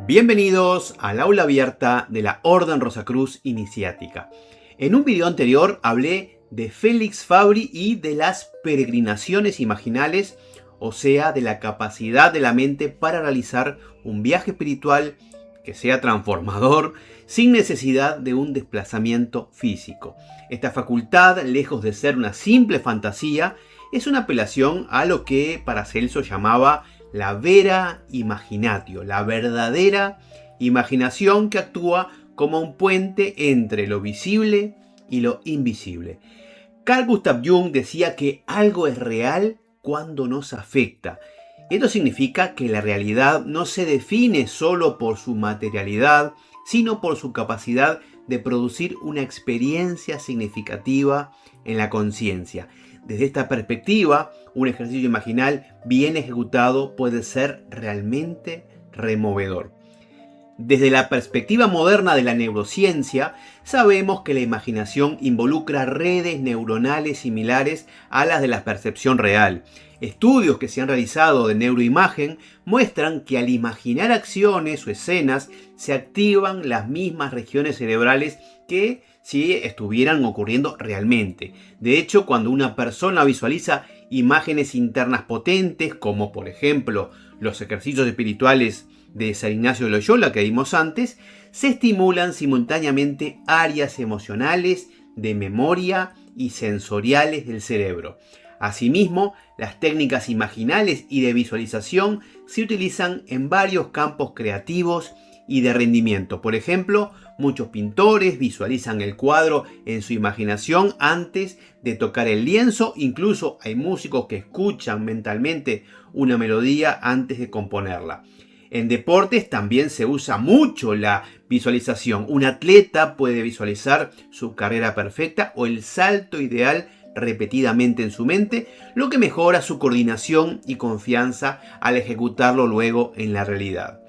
Bienvenidos al aula abierta de la Orden Rosacruz Iniciática. En un video anterior hablé de Félix Fabry y de las peregrinaciones imaginales, o sea, de la capacidad de la mente para realizar un viaje espiritual que sea transformador sin necesidad de un desplazamiento físico. Esta facultad, lejos de ser una simple fantasía, es una apelación a lo que Paracelso llamaba la vera imaginatio, la verdadera imaginación que actúa como un puente entre lo visible y lo invisible. Carl Gustav Jung decía que algo es real cuando nos afecta. Esto significa que la realidad no se define solo por su materialidad, sino por su capacidad de producir una experiencia significativa en la conciencia. Desde esta perspectiva, un ejercicio imaginal bien ejecutado puede ser realmente removedor. Desde la perspectiva moderna de la neurociencia, sabemos que la imaginación involucra redes neuronales similares a las de la percepción real. Estudios que se han realizado de neuroimagen muestran que al imaginar acciones o escenas se activan las mismas regiones cerebrales que si estuvieran ocurriendo realmente. De hecho, cuando una persona visualiza imágenes internas potentes, como por ejemplo los ejercicios espirituales de San Ignacio de Loyola que vimos antes, se estimulan simultáneamente áreas emocionales, de memoria y sensoriales del cerebro. Asimismo, las técnicas imaginales y de visualización se utilizan en varios campos creativos y de rendimiento. Por ejemplo, muchos pintores visualizan el cuadro en su imaginación antes de tocar el lienzo. Incluso hay músicos que escuchan mentalmente una melodía antes de componerla. En deportes también se usa mucho la visualización. Un atleta puede visualizar su carrera perfecta o el salto ideal repetidamente en su mente, lo que mejora su coordinación y confianza al ejecutarlo luego en la realidad.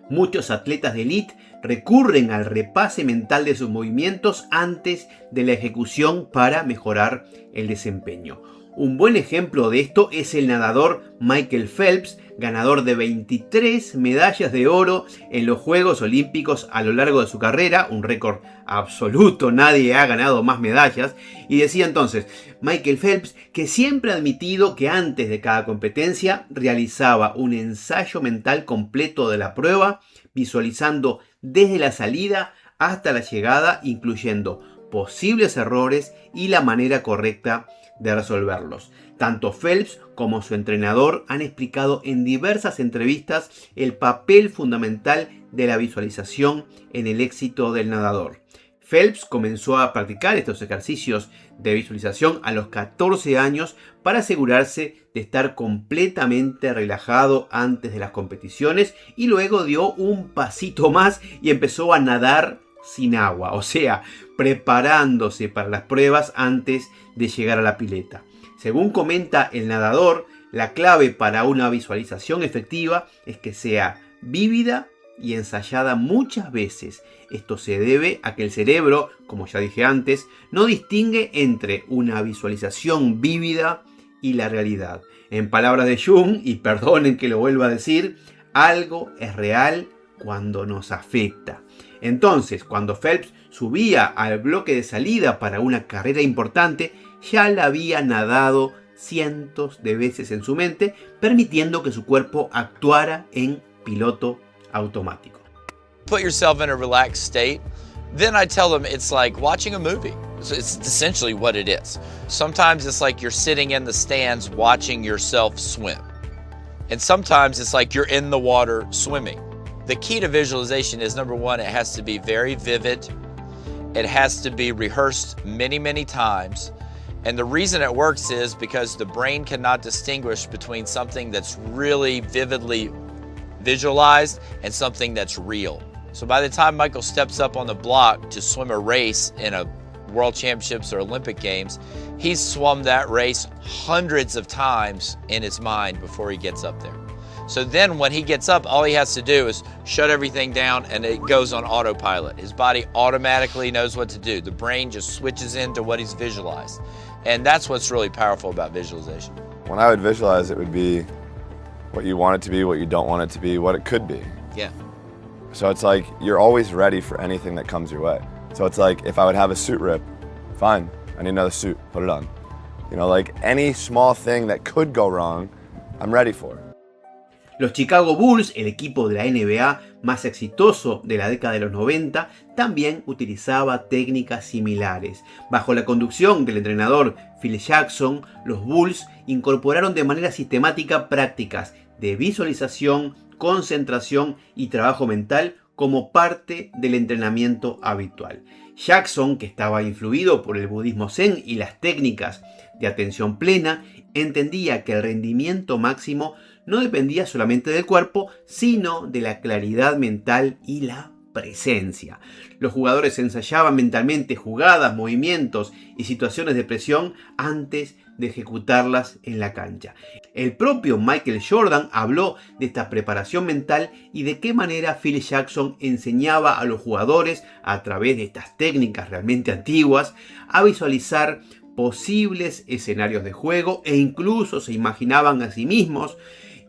Muchos atletas de élite recurren al repase mental de sus movimientos antes de la ejecución para mejorar el desempeño. Un buen ejemplo de esto es el nadador Michael Phelps, ganador de 23 medallas de oro en los Juegos Olímpicos a lo largo de su carrera, un récord absoluto, nadie ha ganado más medallas, y decía entonces Michael Phelps que siempre ha admitido que antes de cada competencia realizaba un ensayo mental completo de la prueba, visualizando desde la salida hasta la llegada, incluyendo posibles errores y la manera correcta de resolverlos. Tanto Phelps como su entrenador han explicado en diversas entrevistas el papel fundamental de la visualización en el éxito del nadador. Phelps comenzó a practicar estos ejercicios de visualización a los 14 años para asegurarse de estar completamente relajado antes de las competiciones, y luego dio un pasito más y empezó a nadar sin agua, o sea, preparándose para las pruebas antes de llegar a la pileta. Según comenta el nadador, la clave para una visualización efectiva es que sea vívida y ensayada muchas veces. Esto se debe a que el cerebro, como ya dije antes, no distingue entre una visualización vívida y la realidad. En palabras de Jung, y perdonen que lo vuelva a decir, algo es real cuando nos afecta. Entonces, cuando Phelps subía al bloque de salida para una carrera importante, ya la había nadado cientos de veces en su mente, permitiendo que su cuerpo actuara en piloto automático. Put yourself in a relaxed state. Then I tell them it's like watching a movie. It's essentially what it is. Sometimes it's like you're sitting in the stands watching yourself swim. And sometimes it's like you're in the water swimming. The key to visualization is, number one, it has to be very vivid. It has to be rehearsed many, many times. And the reason it works is because the brain cannot distinguish between something that's really vividly visualized and something that's real. So by the time Michael steps up on the block to swim a race in a World Championships or Olympic Games, he's swum that race hundreds of times in his mind before he gets up there. So then when he gets up, all he has to do is shut everything down and it goes on autopilot. His body automatically knows what to do. The brain just switches into what he's visualized. And that's what's really powerful about visualization. When I would visualize, it would be what you want it to be, what you don't want it to be, what it could be. Yeah. So it's like you're always ready for anything that comes your way. So it's like if I would have a suit rip, fine, I need another suit, put it on. You know, like any small thing that could go wrong, I'm ready for it. Los Chicago Bulls, el equipo de la NBA más exitoso de la década de los 90, también utilizaba técnicas similares. Bajo la conducción del entrenador Phil Jackson, los Bulls incorporaron de manera sistemática prácticas de visualización, concentración y trabajo mental como parte del entrenamiento habitual. Jackson, que estaba influido por el budismo zen y las técnicas de atención plena, entendía que el rendimiento máximo no dependía solamente del cuerpo, sino de la claridad mental y la presencia. Los jugadores ensayaban mentalmente jugadas, movimientos y situaciones de presión antes de ejecutarlas en la cancha. El propio Michael Jordan habló de esta preparación mental y de qué manera Phil Jackson enseñaba a los jugadores, a través de estas técnicas realmente antiguas, a visualizar posibles escenarios de juego e incluso se imaginaban a sí mismos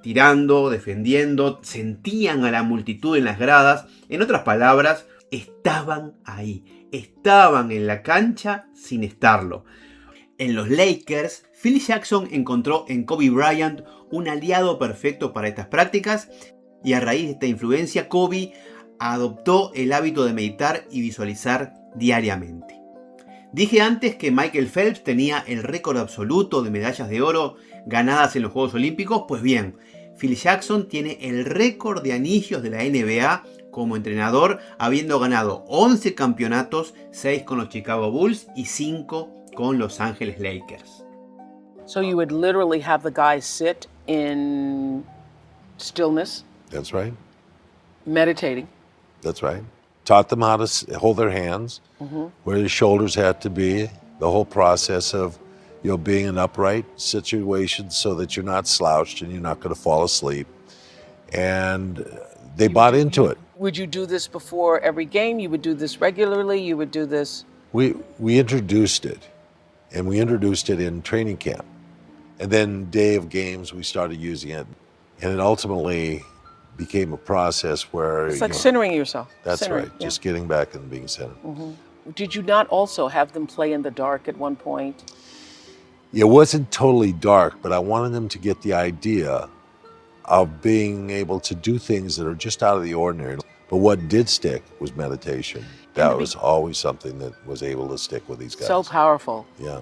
tirando, defendiendo, sentían a la multitud en las gradas. En otras palabras, estaban ahí, estaban en la cancha sin estarlo. En los Lakers, Phil Jackson encontró en Kobe Bryant un aliado perfecto para estas prácticas y a raíz de esta influencia, Kobe adoptó el hábito de meditar y visualizar diariamente. Dije antes que Michael Phelps tenía el récord absoluto de medallas de oro ganadas en los Juegos Olímpicos. Pues bien, Phil Jackson tiene el récord de anillos de la NBA como entrenador, habiendo ganado 11 campeonatos, 6 con los Chicago Bulls y 5 con Los Ángeles Lakers. So you would literally have the guys sit in stillness. That's right. Meditating. That's right. Taught them how to hold their hands, where their shoulders had to be, the whole process of, being in upright situations so that you're not slouched and you're not going to fall asleep. And they bought into it. Would you do this before every game? You would do this regularly? You would do this? We introduced it, and we introduced it in training camp. And then day of games, we started using it. And it ultimately became a process where... It's like centering yourself. That's centering, right, just getting back and being centered. Did you not also have them play in the dark at one point? It wasn't totally dark, but I wanted them to get the idea of being able to do things that are just out of the ordinary. But what did stick was meditation. That was always something that was able to stick with these guys. So powerful. Yeah.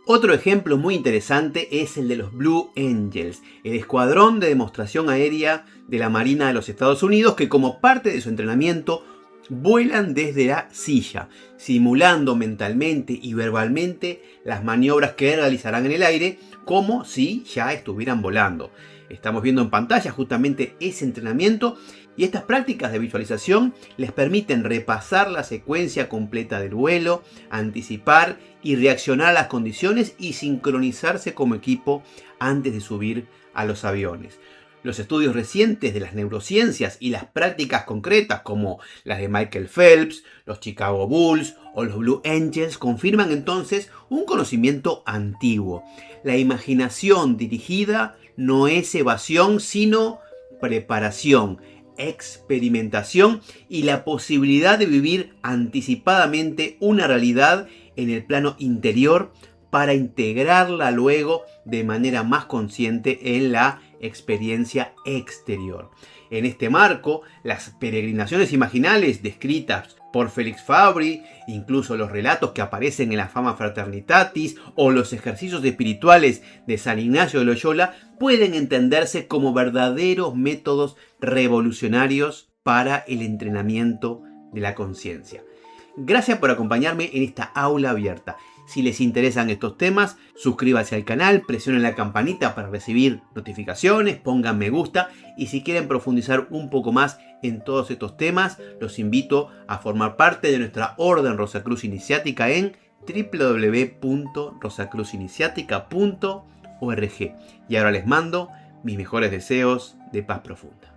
Otro ejemplo muy interesante es el de los Blue Angels, el escuadrón de demostración aérea de la Marina de los Estados Unidos que como parte de su entrenamiento vuelan desde la silla, simulando mentalmente y verbalmente las maniobras que realizarán en el aire como si ya estuvieran volando. Estamos viendo en pantalla justamente ese entrenamiento y estas prácticas de visualización les permiten repasar la secuencia completa del vuelo, anticipar y reaccionar a las condiciones y sincronizarse como equipo antes de subir a los aviones. Los estudios recientes de las neurociencias y las prácticas concretas como las de Michael Phelps, los Chicago Bulls o los Blue Angels confirman entonces un conocimiento antiguo. La imaginación dirigida no es evasión, sino preparación, experimentación y la posibilidad de vivir anticipadamente una realidad en el plano interior para integrarla luego de manera más consciente en la experiencia exterior. En este marco, las peregrinaciones imaginales descritas por Felix Fabry, incluso los relatos que aparecen en la Fama Fraternitatis o los ejercicios espirituales de San Ignacio de Loyola pueden entenderse como verdaderos métodos revolucionarios para el entrenamiento de la conciencia. Gracias por acompañarme en esta aula abierta. Si les interesan estos temas, suscríbanse al canal, presionen la campanita para recibir notificaciones, pongan me gusta y si quieren profundizar un poco más en todos estos temas, los invito a formar parte de nuestra Orden Rosacruz Iniciática en www.rosacruziniciatica.org. Y ahora les mando mis mejores deseos de paz profunda.